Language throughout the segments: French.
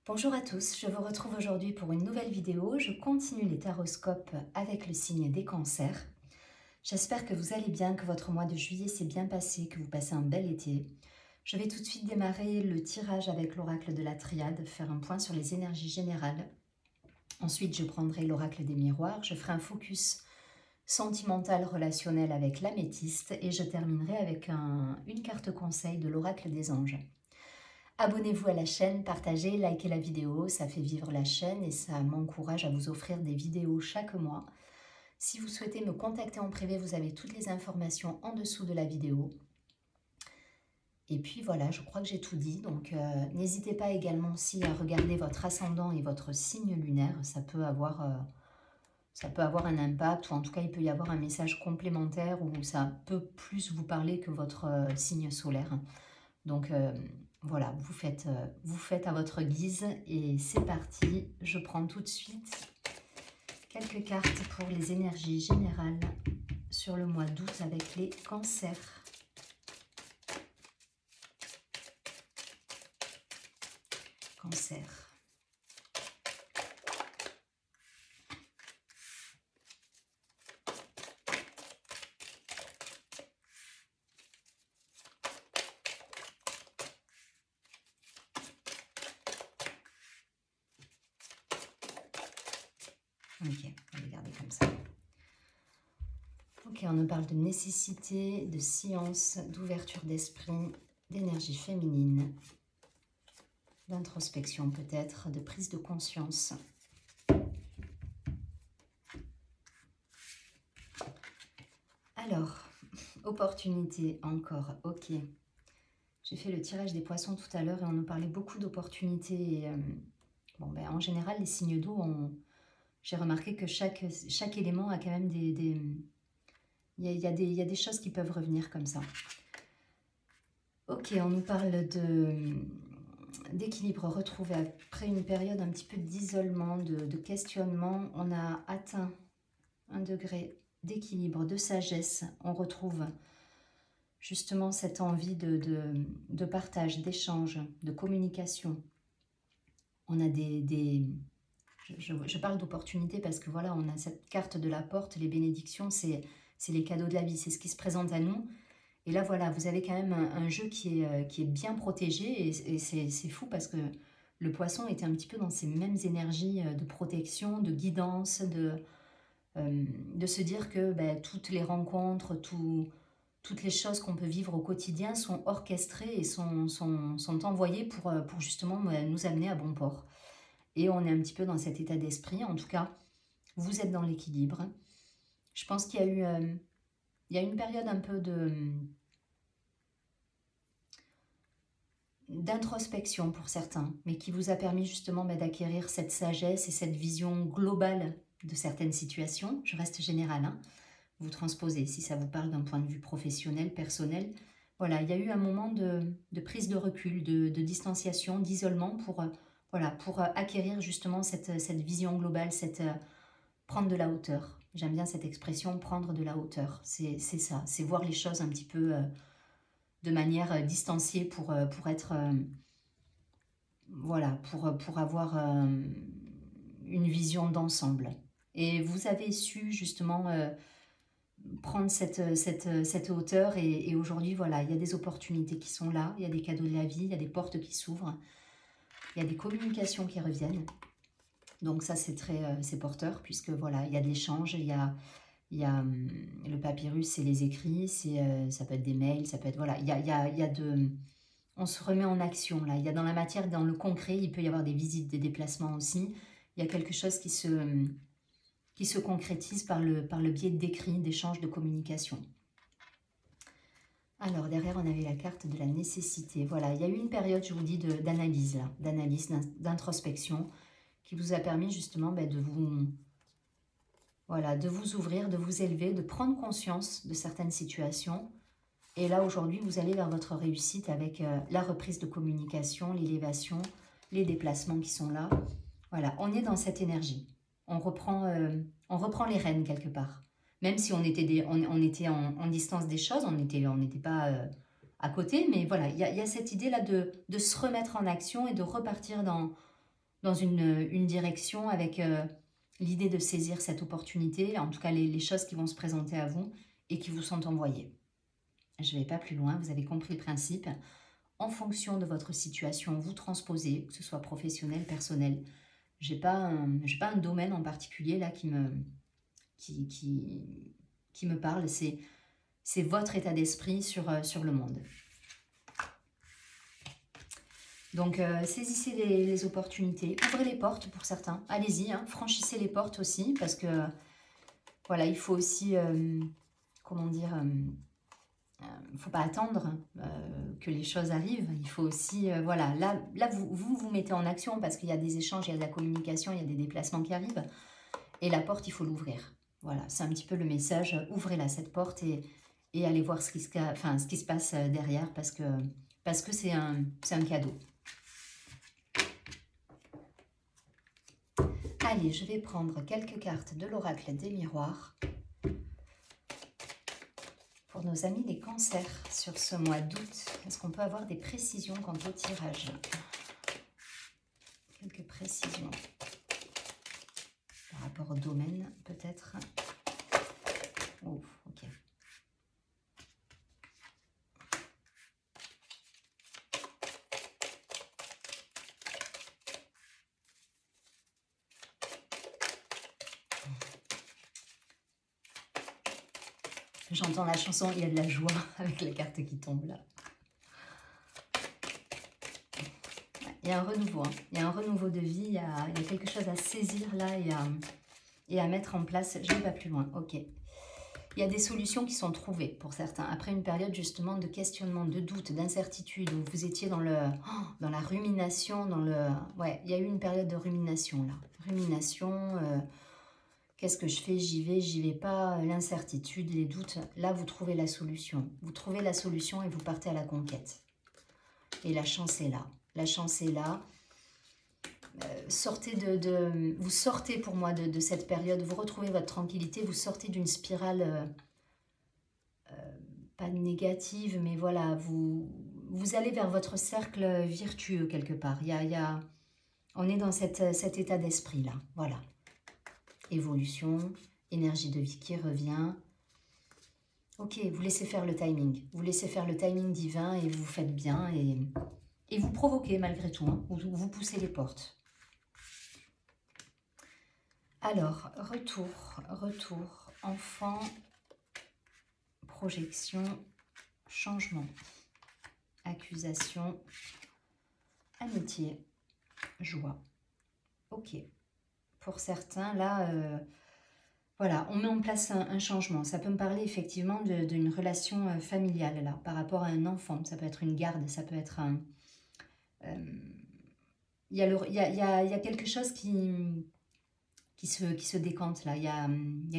Bonjour à tous, je vous retrouve aujourd'hui pour une nouvelle vidéo. Je continue les taroscopes avec le signe des cancers. J'espère que vous allez bien, que votre mois de juillet s'est bien passé, que vous passez un bel été. Je vais tout de suite démarrer le tirage avec l'oracle de la triade, faire un point sur les énergies générales. Ensuite, je prendrai l'oracle des miroirs, je ferai un focus sentimental relationnel avec l'améthyste et je terminerai avec une carte conseil de l'oracle des anges. Abonnez-vous à la chaîne, partagez, likez la vidéo, ça fait vivre la chaîne et ça m'encourage à vous offrir des vidéos chaque mois. Si vous souhaitez me contacter en privé, vous avez toutes les informations en dessous de la vidéo. Et puis voilà, je crois que j'ai tout dit, donc n'hésitez pas également aussi à regarder votre ascendant et votre signe lunaire, ça peut avoir un impact, ou en tout cas il peut y avoir un message complémentaire où ça peut plus vous parler que votre signe solaire. Donc voilà, vous faites à votre guise et c'est parti. Je prends tout de suite quelques cartes pour les énergies générales sur le mois d'août avec les cancers. Cancer. Ok, on va les garder comme ça. Ok, on nous parle de nécessité, de science, d'ouverture d'esprit, d'énergie féminine, d'introspection peut-être, de prise de conscience. Alors, opportunité encore, ok. J'ai fait le tirage des poissons tout à l'heure et on nous parlait beaucoup d'opportunités. En général, les signes d'eau, j'ai remarqué que chaque élément a quand même il y a des choses qui peuvent revenir comme ça. Ok, on nous parle d'équilibre retrouvé après une période un petit peu d'isolement, de questionnement. On a atteint un degré d'équilibre, de sagesse. On retrouve justement cette envie de partage, d'échange, de communication. On a je parle d'opportunités parce que voilà, on a cette carte de la porte, les bénédictions, c'est les cadeaux de la vie, c'est ce qui se présente à nous. Et là, voilà, vous avez quand même un jeu qui est bien protégé et c'est fou parce que le poisson était un petit peu dans ces mêmes énergies de protection, de guidance, de se dire que toutes les rencontres, toutes les choses qu'on peut vivre au quotidien sont orchestrées et sont envoyées pour justement nous amener à bon port. Et on est un petit peu dans cet état d'esprit. En tout cas, vous êtes dans l'équilibre. Je pense qu'il y a eu une période un peu d'introspection pour certains, mais qui vous a permis justement d'acquérir cette sagesse et cette vision globale de certaines situations. Je reste générale, hein. Vous transposez, si ça vous parle d'un point de vue professionnel, personnel. Voilà, il y a eu un moment de prise de recul, de distanciation, d'isolement pour acquérir justement cette vision globale, prendre de la hauteur. J'aime bien cette expression, prendre de la hauteur. C'est ça, c'est voir les choses un petit peu de manière distanciée pour être... pour avoir une vision d'ensemble. Et vous avez su justement prendre cette hauteur et aujourd'hui, voilà, il y a des opportunités qui sont là, il y a des cadeaux de la vie, il y a des portes qui s'ouvrent, il y a des communications qui reviennent. Donc ça, c'est porteur puisque voilà, il y a de l'échange, il y a le papyrus, c'est les écrits, ça peut être des mails, ça peut être... Voilà, il y a de... On se remet en action là, il y a dans la matière, dans le concret, il peut y avoir des visites, des déplacements aussi. Il y a quelque chose qui se concrétise par le biais d'écrits, d'échanges, de communication. Alors derrière, on avait la carte de la nécessité. Voilà, il y a eu une période, je vous dis, d'analyse, d'introspection, qui vous a permis justement de vous ouvrir, de vous élever, de prendre conscience de certaines situations. Et là, aujourd'hui, vous allez vers votre réussite avec la reprise de communication, l'élévation, les déplacements qui sont là. Voilà, on est dans cette énergie. On reprend les rênes quelque part. Même si on était, on était en distance des choses, on n'était pas à côté, mais voilà, il y a cette idée-là de se remettre en action et de repartir dans une direction avec l'idée de saisir cette opportunité, en tout cas les choses qui vont se présenter à vous et qui vous sont envoyées. Je ne vais pas plus loin, vous avez compris le principe. En fonction de votre situation, vous transposez, que ce soit professionnel, personnel. J'ai pas un domaine en particulier là qui me parle, c'est votre état d'esprit sur le monde. Donc, saisissez les opportunités, ouvrez les portes pour certains, allez-y, hein, franchissez les portes aussi, parce que, voilà, il faut aussi, comment dire, il ne faut pas attendre que les choses arrivent, il faut aussi, voilà, là vous mettez en action, parce qu'il y a des échanges, il y a de la communication, il y a des déplacements qui arrivent, et la porte, il faut l'ouvrir. Voilà, c'est un petit peu le message, ouvrez-la, cette porte, et allez voir ce qui se passe derrière, parce que c'est un cadeau. Allez, je vais prendre quelques cartes de l'oracle des miroirs pour nos amis les cancers sur ce mois d'août. Est-ce qu'on peut avoir des précisions quant au tirage? Quelques précisions par rapport au domaine, peut-être. Oh, ok. J'entends la chanson, il y a de la joie avec la carte qui tombe là. Il y a un renouveau, hein. Il y a un renouveau de vie, il y a quelque chose à saisir là et à mettre en place. Je ne vais pas plus loin, ok. Il y a des solutions qui sont trouvées pour certains. Après une période justement de questionnement, de doute, d'incertitude, où vous étiez dans la rumination, ouais, il y a eu une période de rumination là. Rumination, qu'est-ce que je fais? J'y vais pas, l'incertitude, les doutes. Là, vous trouvez la solution. Vous trouvez la solution et vous partez à la conquête. Et la chance est là. La chance est là. Vous sortez pour moi de cette période, vous retrouvez votre tranquillité, vous sortez d'une spirale pas négative, mais voilà, vous allez vers votre cercle virtueux quelque part. On est dans cet état d'esprit là, voilà. Évolution, énergie de vie qui revient. Ok, vous laissez faire le timing. Vous laissez faire le timing divin et vous faites bien et vous provoquez malgré tout, hein, vous poussez les portes. Alors, retour, enfant, projection, changement, accusation, amitié, joie. Ok. Pour certains, là, voilà, on met en place un changement. Ça peut me parler effectivement d'une relation familiale, là, par rapport à un enfant. Ça peut être une garde, ça peut être un... Il y a quelque chose qui se décante là, il y a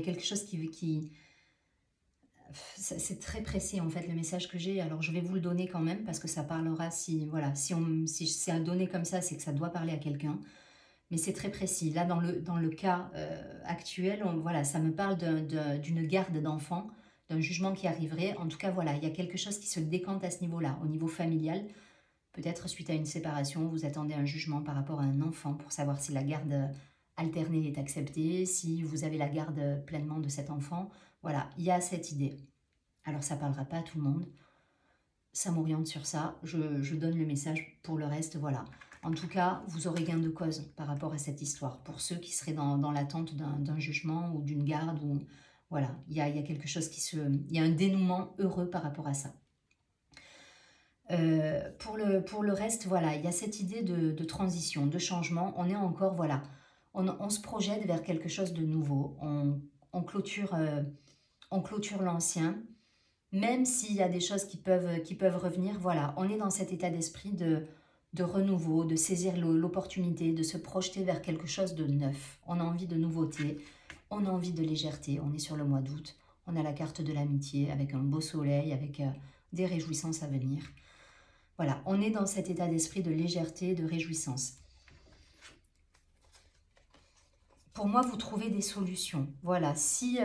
quelque chose qui c'est très précis en fait le message que j'ai, alors je vais vous le donner quand même parce que ça parlera, si c'est un donné comme ça, c'est que ça doit parler à quelqu'un, mais c'est très précis. Là dans le cas actuel, voilà, ça me parle d'une garde d'enfant, d'un jugement qui arriverait, en tout cas voilà, il y a quelque chose qui se décante à ce niveau-là, au niveau familial. Peut-être suite à une séparation, vous attendez un jugement par rapport à un enfant pour savoir si la garde alternée est acceptée, si vous avez la garde pleinement de cet enfant. Voilà, il y a cette idée. Alors ça ne parlera pas à tout le monde. Ça m'oriente sur ça. Je donne le message pour le reste, voilà. En tout cas, vous aurez gain de cause par rapport à cette histoire. Pour ceux qui seraient dans l'attente d'un jugement ou d'une garde, ou voilà, il y a quelque chose il y a un dénouement heureux par rapport à ça. Pour le reste, voilà, il y a cette idée de transition, de changement. On est encore, voilà, on se projette vers quelque chose de nouveau. On clôture l'ancien, même s'il y a des choses qui peuvent revenir. Voilà, on est dans cet état d'esprit de renouveau, de saisir l'opportunité, de se projeter vers quelque chose de neuf. On a envie de nouveauté, on a envie de légèreté. On est sur le mois d'août, on a la carte de l'amitié avec un beau soleil, avec des réjouissances à venir. Voilà, on est dans cet état d'esprit de légèreté, de réjouissance. Pour moi, vous trouvez des solutions. Voilà, si...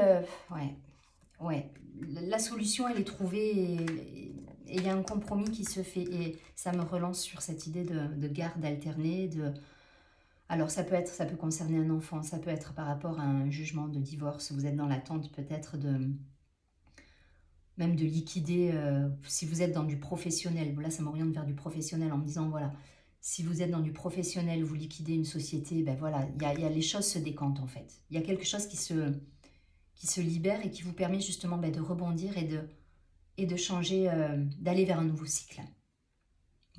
ouais, la solution, elle est trouvée et il y a un compromis qui se fait. Et ça me relance sur cette idée de garde alternée, Alors ça peut concerner un enfant, ça peut être par rapport à un jugement de divorce. Vous êtes dans l'attente peut-être même de liquider, si vous êtes dans du professionnel. Là, ça m'oriente vers du professionnel en me disant, voilà, si vous êtes dans du professionnel, vous liquidez une société, ben voilà, les choses se décantent en fait. Il y a quelque chose qui se libère et qui vous permet justement de rebondir et de changer, d'aller vers un nouveau cycle.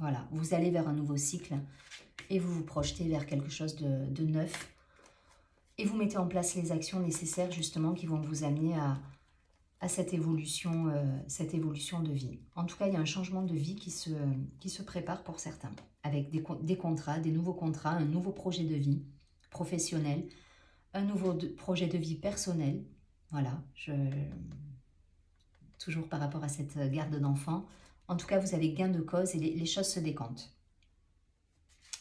Voilà, vous allez vers un nouveau cycle et vous vous projetez vers quelque chose de neuf. Et vous mettez en place les actions nécessaires justement qui vont vous amener à cette évolution de vie. En tout cas, il y a un changement de vie qui se prépare pour certains, avec des contrats, des nouveaux contrats, un nouveau projet de vie professionnel, un nouveau projet de vie personnel. Voilà, toujours par rapport à cette garde d'enfants. En tout cas, vous avez gain de cause et les choses se décantent.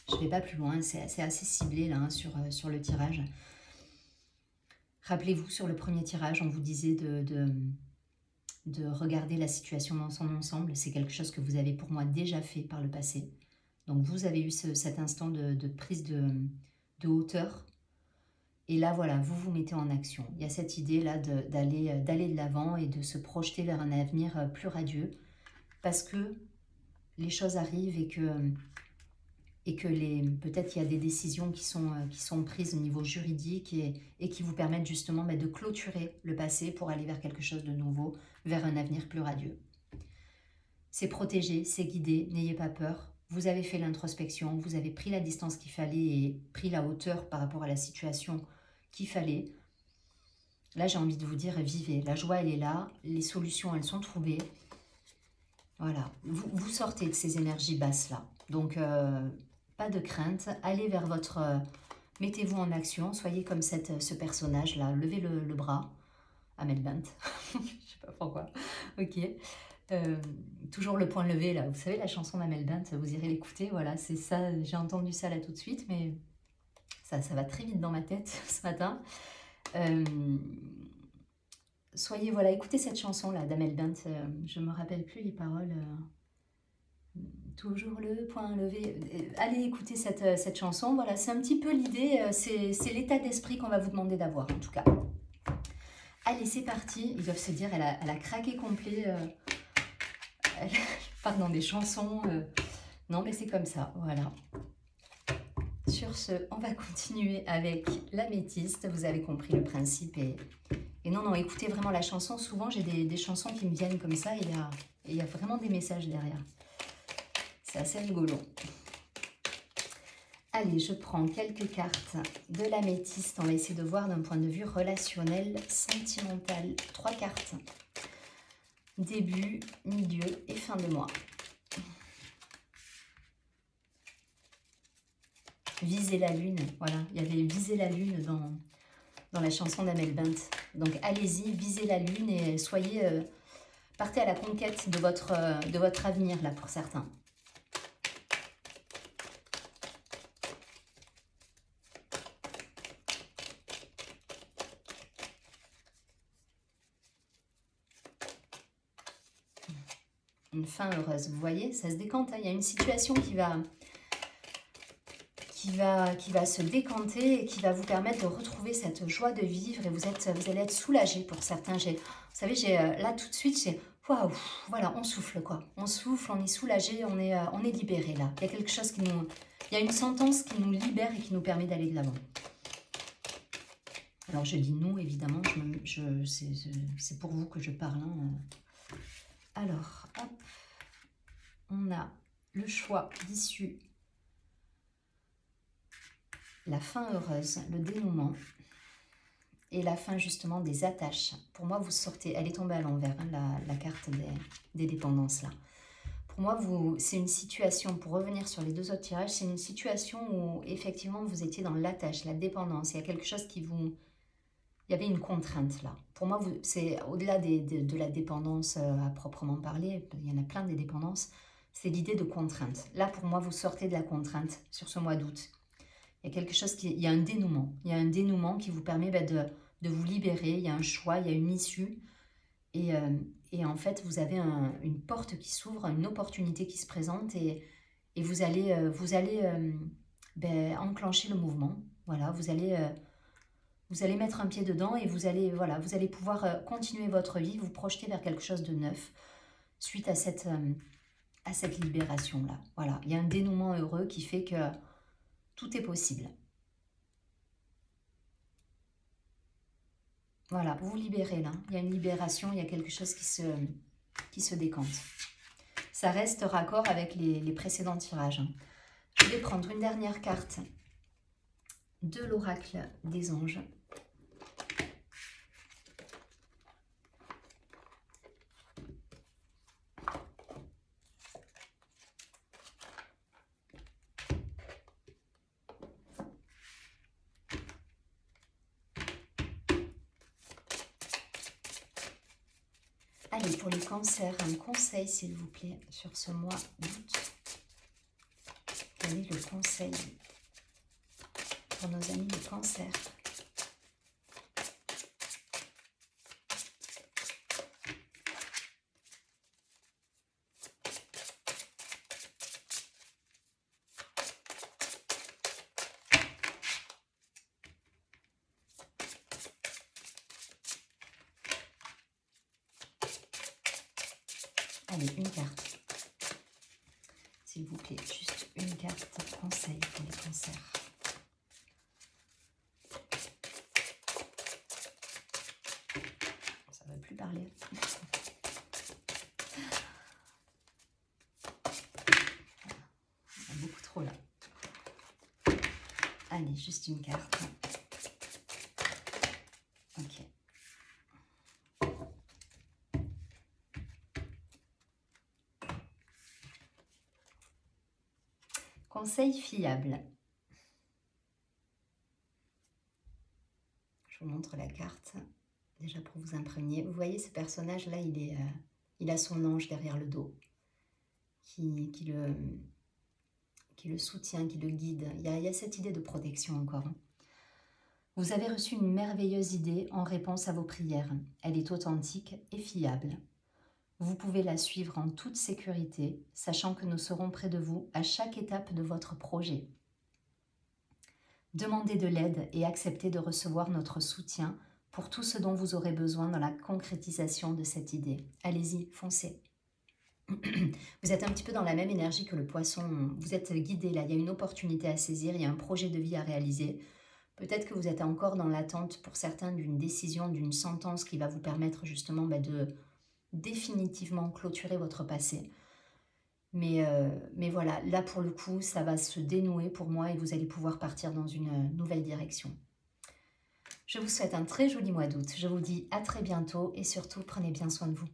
Je ne vais pas plus loin, c'est assez ciblé là hein, sur le tirage. Rappelez-vous, sur le premier tirage, on vous disait de regarder la situation dans son ensemble. C'est quelque chose que vous avez pour moi déjà fait par le passé. Donc vous avez eu cet instant de prise de hauteur. Et là, voilà, vous vous mettez en action. Il y a cette idée-là d'aller de l'avant et de se projeter vers un avenir plus radieux. Parce que les choses arrivent et que peut-être il y a des décisions qui sont prises au niveau juridique et qui vous permettent justement de clôturer le passé pour aller vers quelque chose de nouveau, vers un avenir plus radieux. C'est protégé, c'est guidé, n'ayez pas peur. Vous avez fait l'introspection, vous avez pris la distance qu'il fallait et pris la hauteur par rapport à la situation qu'il fallait. Là, j'ai envie de vous dire, vivez. La joie, elle est là. Les solutions, elles sont trouvées. Voilà. Vous sortez de ces énergies basses-là. Donc, pas de crainte. Allez vers votre... mettez-vous en action. Soyez comme ce personnage-là. Levez le bras. Amel Bent. Je ne sais pas pourquoi. Ok. Toujours le point levé, là. Vous savez, la chanson d'Amel Bent, vous irez l'écouter. Voilà, c'est ça. J'ai entendu ça là tout de suite, mais ça va très vite dans ma tête ce matin. Soyez, voilà, écoutez cette chanson-là d'Amel Bent. Je ne me rappelle plus les paroles. Toujours le point levé. Allez écouter cette chanson. Voilà, c'est un petit peu l'idée. C'est l'état d'esprit qu'on va vous demander d'avoir, en tout cas. Allez, c'est parti. Ils doivent se dire, elle a craqué complet. Elle part dans des chansons. Non, mais c'est comme ça. Voilà. Sur ce, on va continuer avec l'améthyste. Vous avez compris le principe. Et non, écoutez vraiment la chanson. Souvent, j'ai des chansons qui me viennent comme ça. Et il y a vraiment des messages derrière. C'est assez rigolo. Allez, je prends quelques cartes de l'améthyste. On va essayer de voir d'un point de vue relationnel, sentimental. 3 cartes. Début, milieu et fin de mois. Viser la lune. Voilà, il y avait viser la lune dans la chanson d'Amel Bent. Donc allez-y, visez la lune et soyez... partez à la conquête de votre avenir, là, pour certains. Une fin heureuse, vous voyez, ça se décante. Hein. Il y a une situation qui va se décanter et qui va vous permettre de retrouver cette joie de vivre. Et vous allez être soulagé pour certains. Vous savez, là tout de suite, c'est waouh, voilà, on souffle quoi. On souffle, on est soulagé, on est libéré là. Il y a quelque chose il y a une sentence qui nous libère et qui nous permet d'aller de l'avant. Alors je dis nous, évidemment, c'est pour vous que je parle. Hein. Alors, hop, on a le choix d'issue, la fin heureuse, le dénouement et la fin justement des attaches. Pour moi, vous sortez, elle est tombée à l'envers, hein, la carte des dépendances là. Pour moi, c'est une situation, pour revenir sur les 2 autres tirages, c'est une situation où effectivement vous étiez dans l'attache, la dépendance. Il y a quelque chose qui vous... Il y avait une contrainte là. Pour moi, c'est au-delà de la dépendance à proprement parler, il y en a plein des dépendances, c'est l'idée de contrainte. Là, pour moi, vous sortez de la contrainte sur ce mois d'août. Il y a quelque chose il y a un dénouement. Il y a un dénouement qui vous permet de vous libérer. Il y a un choix, il y a une issue. Et en fait, vous avez une porte qui s'ouvre, une opportunité qui se présente et vous allez enclencher le mouvement. Voilà, vous allez mettre un pied dedans et vous allez pouvoir continuer votre vie, vous projeter vers quelque chose de neuf suite à cette libération-là. Voilà, il y a un dénouement heureux qui fait que tout est possible. Voilà, vous vous libérez là. Il y a une libération, il y a quelque chose qui se décante. Ça reste raccord avec les précédents tirages. Je vais prendre une dernière carte de l'oracle des anges. Allez, pour les cancers, un conseil s'il vous plaît sur ce mois d'août. Quel est le conseil pour nos amis les cancers? Allez, une carte. S'il vous plaît, juste une carte conseil pour les cancers. Ça ne va plus parler. Il y a beaucoup trop là. Allez, juste une carte. Ok. Conseil fiable. Je vous montre la carte, déjà pour vous imprégner. Vous voyez ce personnage-là, il a son ange derrière le dos, qui le soutient, qui le guide. Il y a cette idée de protection encore. Vous avez reçu une merveilleuse idée en réponse à vos prières. Elle est authentique et fiable. Vous pouvez la suivre en toute sécurité, sachant que nous serons près de vous à chaque étape de votre projet. Demandez de l'aide et acceptez de recevoir notre soutien pour tout ce dont vous aurez besoin dans la concrétisation de cette idée. Allez-y, foncez. Vous êtes un petit peu dans la même énergie que le poisson. Vous êtes guidé là, il y a une opportunité à saisir, il y a un projet de vie à réaliser. Peut-être que vous êtes encore dans l'attente pour certains d'une décision, d'une sentence qui va vous permettre justement de définitivement clôturer votre passé. Mais voilà, là pour le coup, ça va se dénouer pour moi et vous allez pouvoir partir dans une nouvelle direction. Je vous souhaite un très joli mois d'août. Je vous dis à très bientôt et surtout, prenez bien soin de vous.